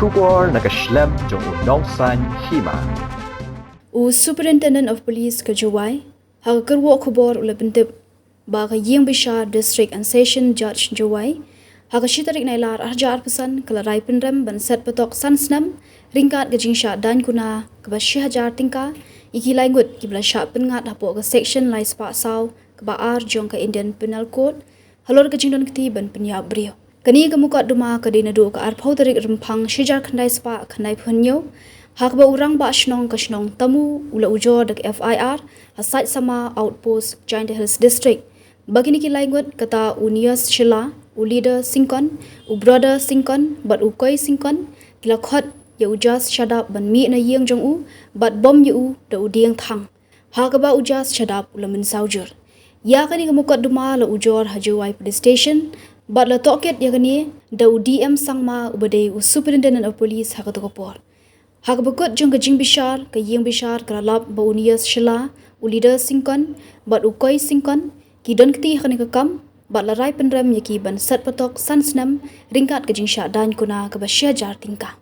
Shubor nakaslem jong unong san Hima. Superintendent of Police Kajawai, Hagakarwo Kubor Ulapintip, Baga Jingshah District and Session Judge Jawai, Hagashitarik Nailar Arjar Pesan, Kalarai Pinrem, Ban Set Patok San Snem, Ryngkat Jingshah Daiñ Kuna, Kabashi Hajar Tingka, Iki Ngut, Kibla Sharp Ngat Hapo Section Lai Spa Saw, Kabaar Jongka Indian Penal Code, Halor Donkti Ban Pynïap Brio. Kani kamukat duma kadina do ka arpau tarik rempang shijar kandai spa kandai punyo, hakba urang ba shnong ka shnong tamu ula ujor dak FIR, hasait sama outpost Giant Hills District. Bagini kilai ngut kata unias shila, u leader singkon, u brother singkon, bat u koi singkon, kila khot ya ujas shadap ban mi na yeng jong u, bat bom yu da u dieng thang. Hakba ujas shadap ula min saujur. Ya kani kamukat duma la ujor Hajawai Police Station, but la toket yakani da DM sangma ubade Superintendent of Police hakatokopor. Hakabukut jong kajing bishar ka yeng bishar kralap ba unias shila u leader singkon but ukoi singkon ki Donkti hakani kakam but la rai penrem yaki ban Set Patok San Snem Ryngkat Jingshah Daiñ Kuna ka ba jar tingka.